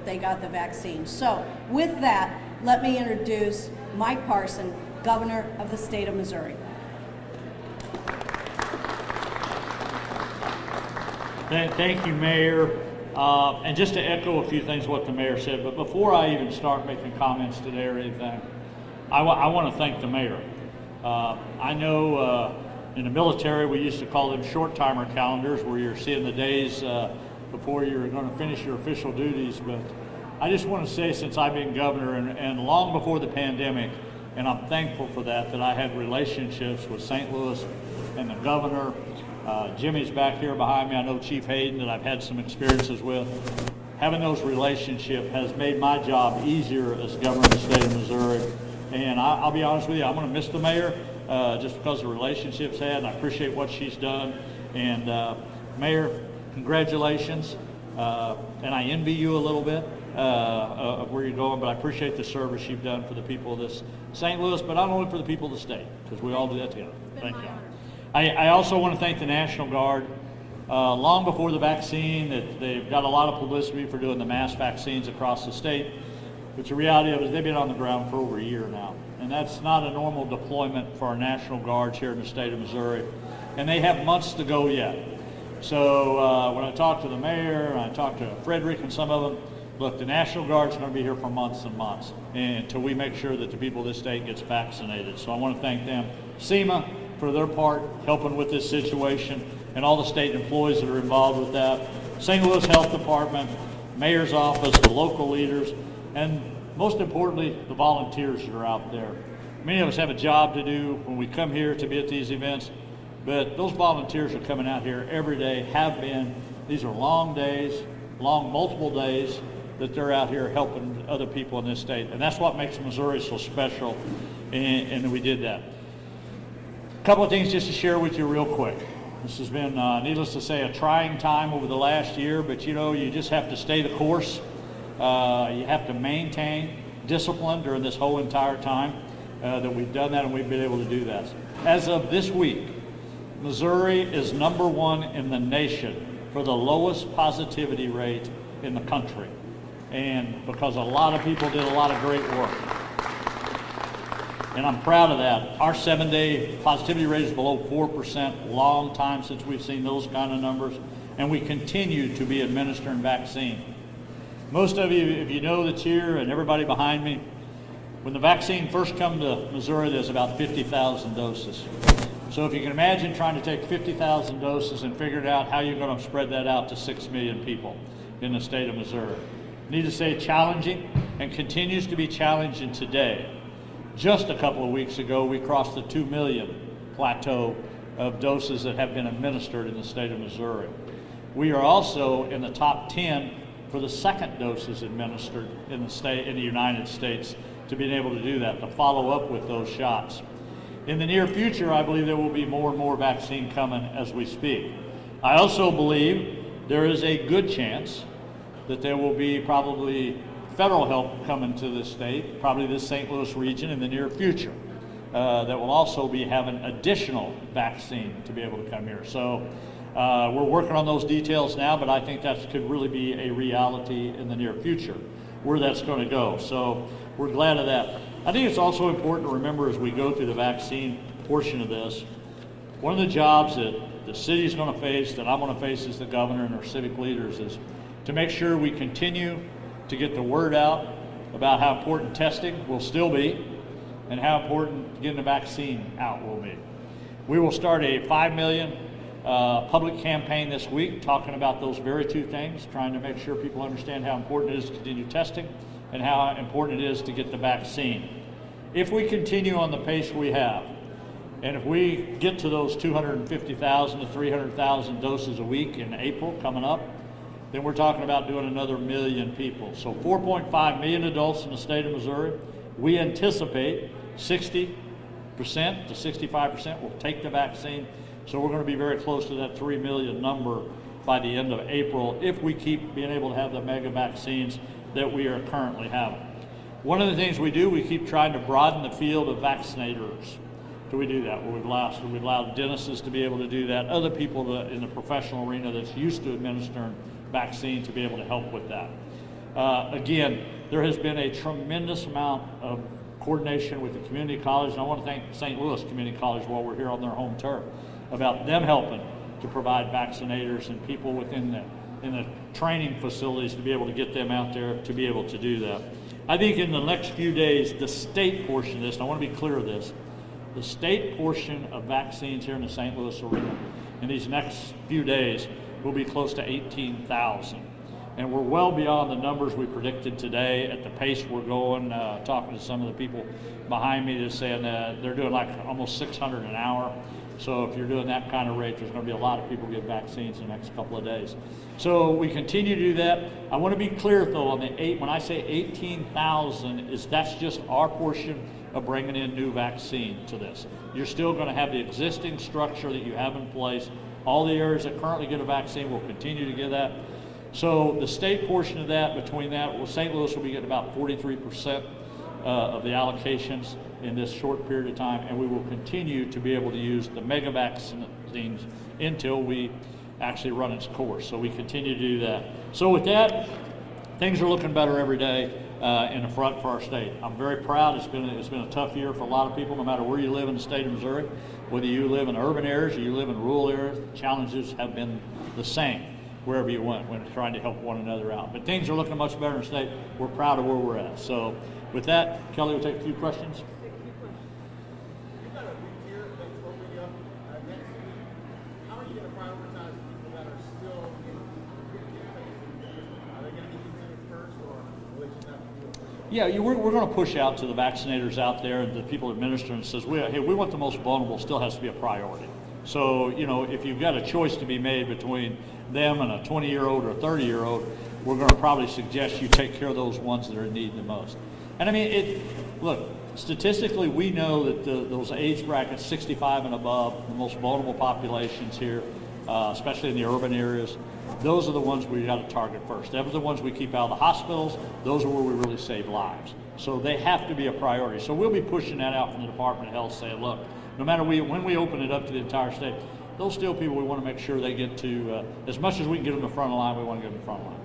they got the vaccine. So with that, let me introduce Mike Parson, Governor of the state of Missouri. Thank you, Mayor. And just to echo a few things what the Mayor said, but before I even start making comments today or anything, I want to thank the Mayor. I know in the military we used to call them short timer calendars, where you're seeing the days before you're going to finish your official duties, but I just want to say, since I've been governor and long before the pandemic, and I'm thankful for that I had relationships with St. Louis and the governor. Jimmy's back here behind me. I know Chief Hayden that I've had some experiences with. Having those relationships has made my job easier as governor of the state of Missouri. And I'll be honest with you, I'm going to miss the mayor just because of the relationships had, and I appreciate what she's done. And Mayor, congratulations. And I envy you a little bit of where you're going, but I appreciate the service you've done for the people of this St. Louis, but not only for the people of the state, because we all do that together. Thank you. I also want to thank the National Guard. Long before the vaccine, that they've got a lot of publicity for doing the mass vaccines across the state, but the reality of it is they've been on the ground for over a year now, and that's not a normal deployment for our National Guards here in the state of Missouri, and they have months to go yet. So when I talked to the mayor, and I talked to Frederick and some of them, look, the National Guard's going to be here for months and months until we make sure that the people of this state gets vaccinated. So I want to thank them. SEMA, for their part, helping with this situation, and all the state employees that are involved with that. St. Louis Health Department, Mayor's Office, the local leaders, and most importantly, the volunteers that are out there. Many of us have a job to do when we come here to be at these events, but those volunteers are coming out here every day, have been. These are long days, multiple days, that they're out here helping other people in this state. And that's what makes Missouri so special, and we did that. A couple of things just to share with you real quick. This has been, needless to say, a trying time over the last year, but you know, you just have to stay the course. You have to maintain discipline during this whole entire time that we've done that, and we've been able to do that. As of this week, Missouri is #1 in the nation for the lowest positivity rate in the country. And because a lot of people did a lot of great work. And I'm proud of that. Our 7-day positivity rate is below 4%, long time since we've seen those kind of numbers, and we continue to be administering vaccine. Most of you, if you know that's here, and everybody behind me, when the vaccine first come to Missouri, there's about 50,000 doses. So if you can imagine trying to take 50,000 doses and figure out how you're going to spread that out to 6 million people in the state of Missouri. Need to say challenging, and continues to be challenging today. Just a couple of weeks ago, we crossed the 2 million plateau of doses that have been administered in the state of Missouri. We are also in the top 10 for the second doses administered in the United States, to being able to do that, to follow up with those shots. In the near future, I believe there will be more and more vaccine coming as we speak. I also believe there is a good chance that there will be probably federal help coming to this state, probably this St. Louis region in the near future, that will also be having additional vaccine to be able to come here. So we're working on those details now, but I think that could really be a reality in the near future, where that's going to go. So we're glad of that. I think it's also important to remember as we go through the vaccine portion of this, one of the jobs that the city is going to face, that I'm going to face as the governor and our civic leaders, is to make sure we continue to get the word out about how important testing will still be and how important getting the vaccine out will be. We will start a 5 million public campaign this week talking about those very two things, trying to make sure people understand how important it is to continue testing and how important it is to get the vaccine. If we continue on the pace we have, and if we get to those 250,000 to 300,000 doses a week in April coming up, then we're talking about doing another million people. So 4.5 million adults in the state of Missouri. We anticipate 60% to 65% will take the vaccine. So we're going to be very close to that 3 million number by the end of April if we keep being able to have the mega vaccines that we are currently having. One of the things we do, we keep trying to broaden the field of vaccinators. Do we do that? Well, we've allowed dentists to be able to do that, other people in the professional arena that's used to administering vaccine to be able to help with that. Again, there has been a tremendous amount of coordination with the community college, and I want to thank St. Louis Community College while we're here on their home turf about them helping to provide vaccinators and people within the training facilities to be able to get them out there to be able to do that. I think in the next few days, the state portion of this, and I want to be clear of this, the state portion of vaccines here in the St. Louis arena in these next few days will be close to 18,000. And we're well beyond the numbers we predicted today at the pace we're going. Talking to some of the people behind me, they're saying they're doing like almost 600 an hour. So if you're doing that kind of rate, there's going to be a lot of people get vaccines in the next couple of days. So we continue to do that. I want to be clear though, on the when I say 18,000, that's just our portion of bringing in new vaccine to this. You're still going to have the existing structure that you have in place. All the areas that currently get a vaccine will continue to get that. So the state portion of that, between that, well, St. Louis will be getting about 43% of the allocations in this short period of time, and we will continue to be able to use the mega vaccines until we actually run its course. So we continue to do that. So with that, things are looking better every day in the front for our state. I'm very proud. It's been a tough year for a lot of people, no matter where you live in the state of Missouri. Whether you live in urban areas or you live in rural areas, the challenges have been the same wherever you went when trying to help one another out. But things are looking much better in the state. We're proud of where we're at. So with that, Kelly will take a few questions. Yeah, we're going to push out to the vaccinators out there and the people administering and says, hey, we want the most vulnerable still has to be a priority. So, you know, if you've got a choice to be made between them and a 20-year-old or a 30-year-old, we're going to probably suggest you take care of those ones that are in need the most. And I mean, look, statistically, we know that those age brackets, 65 and above, the most vulnerable populations here, especially in the urban areas, those are the ones we got to target first. Those are the ones we keep out of the hospitals. Those are where we really save lives. So they have to be a priority. So we'll be pushing that out from the Department of Health, saying, look, no matter when we open it up to the entire state, those still people we want to make sure they get to, as much as we can get them in the front of the line, we want to get them in the front of the line.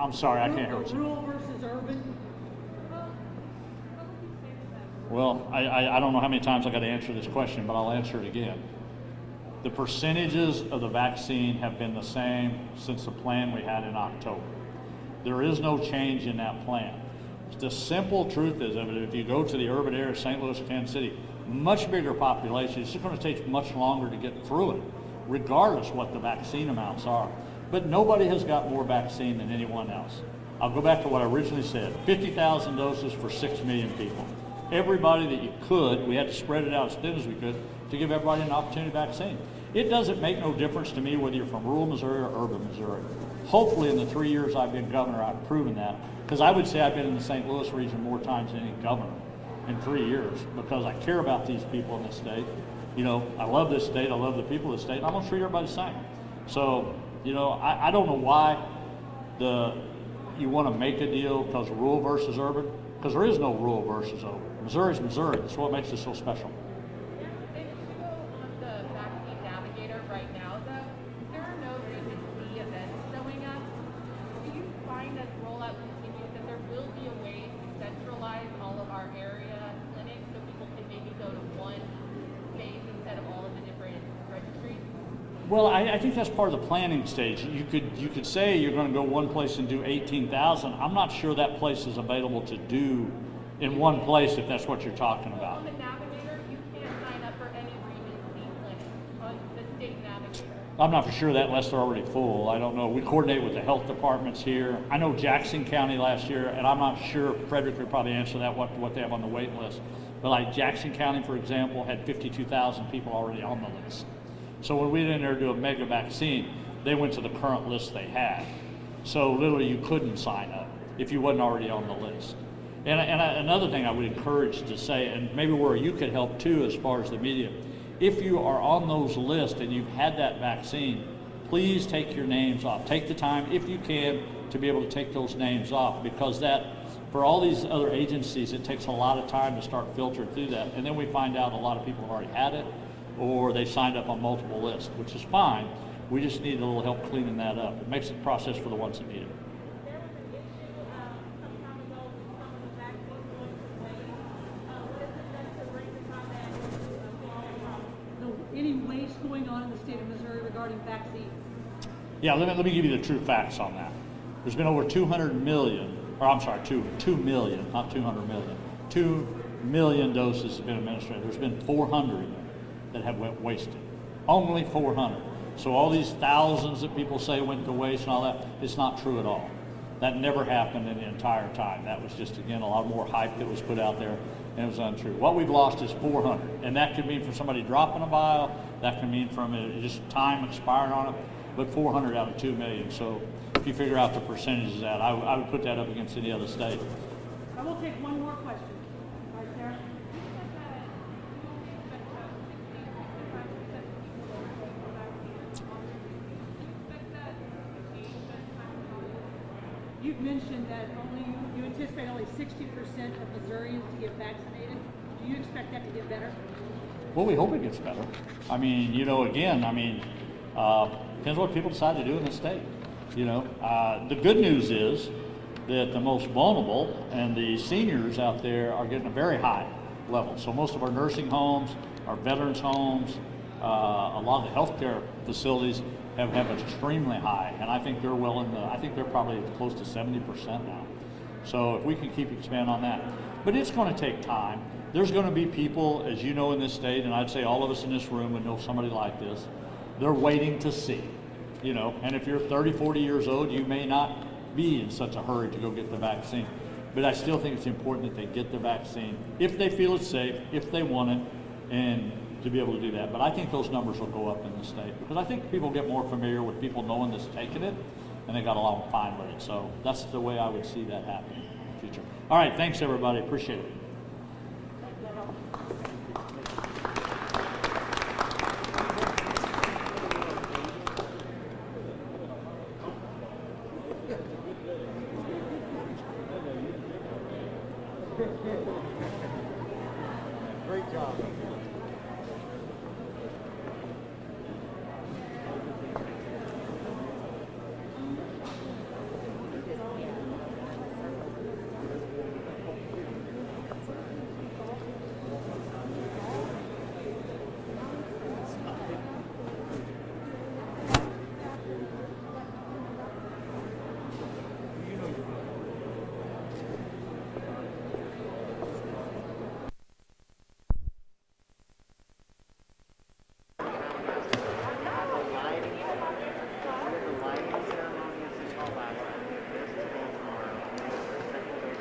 I'm sorry, I can't hear what you. Rural versus urban? Well, I don't know how many times I got to answer this question, but I'll answer it again. The percentages of the vaccine have been the same since the plan we had in October. There is no change in that plan. The simple truth is of it, if you go to the urban area, St. Louis, Kansas City, much bigger population, it's just going to take much longer to get through it, regardless what the vaccine amounts are. But nobody has got more vaccine than anyone else. I'll go back to what I originally said, 50,000 doses for 6 million people. Everybody that you could, we had to spread it out as thin as we could to give everybody an opportunity to vaccine. It doesn't make no difference to me whether you're from rural Missouri or urban Missouri. Hopefully in the 3 years I've been governor, I've proven that, because I would say I've been in the St. Louis region more times than any governor in 3 years, because I care about these people in this state. You know, I love this state, I love the people of the state, and I'm gonna treat everybody the same. So, you know, I don't know why you want to make a deal because rural versus urban, because there is no rural versus urban. Missouri's Missouri. That's what makes it so special. If you go on the vaccine navigator right now, though, there are no agency events showing up. Do you find as rollout continues that there will be a way to centralize all of our area clinics so people can maybe go to one space instead of all of the different registries? Well, I think that's part of the planning stage. You could say you're going to go one place and do 18,000. I'm not sure that place is available to do in one place if that's what you're talking about. On the navigator, you can't sign up for any Regency clinic on the state navigator. I'm not for sure that unless they're already full. I don't know. We coordinate with the health departments here. I know Jackson County last year, and I'm not sure, Frederick could probably answer that, what they have on the wait list. But like Jackson County, for example, had 52,000 people already on the list. So when we went in there to do a mega vaccine, they went to the current list they had. So literally you couldn't sign up if you wasn't already on the list. And another thing I would encourage to say, and maybe where you could help too as far as the media, if you are on those lists and you've had that vaccine, please take your names off. Take the time, if you can, to be able to take those names off, because that, for all these other agencies, it takes a lot of time to start filtering through that. And then we find out a lot of people have already had it, or they signed up on multiple lists, which is fine. We just need a little help cleaning that up. It makes the process for the ones that need it. There was an issue some time ago with some of the vaccines going to waste. What has been done to rectify that small problem? Any waste going on in the state of Missouri regarding vaccines? Yeah, let me give you the true facts on that. There's been over 200 million, or I'm sorry, 2 million, not 200 million. 2 million doses have been administered. There's been 400 that have went wasted. Only 400. So all these thousands that people say went to waste and all that, it's not true at all. That never happened in the entire time. That was just, again, a lot more hype that was put out there, and it was untrue. What we've lost is 400, and that could mean from somebody dropping a vial, that can mean from just time expiring on it, but 400 out of 2 million. So if you figure out the percentages of that, I would put that up against any other state. I will take one more question. All right, Sarah? You've mentioned that you anticipate only 60% of Missourians to get vaccinated. Do you expect that to get better? Well, we hope it gets better. I mean, again, depends what people decide to do in the state. The good news is that the most vulnerable and the seniors out there are getting a very high level. So most of our nursing homes, our veterans homes, a lot of the healthcare facilities have extremely high, and I think they're I think they're probably close to 70% now. So if we can keep expanding on that. But it's going to take time. There's going to be people, as you know, in this state, and I'd say all of us in this room would know somebody like this, they're waiting to see, and if you're 30, 40 years old, you may not be in such a hurry to go get the vaccine. But I still think it's important that they get the vaccine if they feel it's safe, if they want it, and to be able to do that. But I think those numbers will go up in the state because I think people get more familiar with people knowing that's taking it, and they got along fine with it. So that's the way I would see that happening in the future. All right, thanks everybody, appreciate it.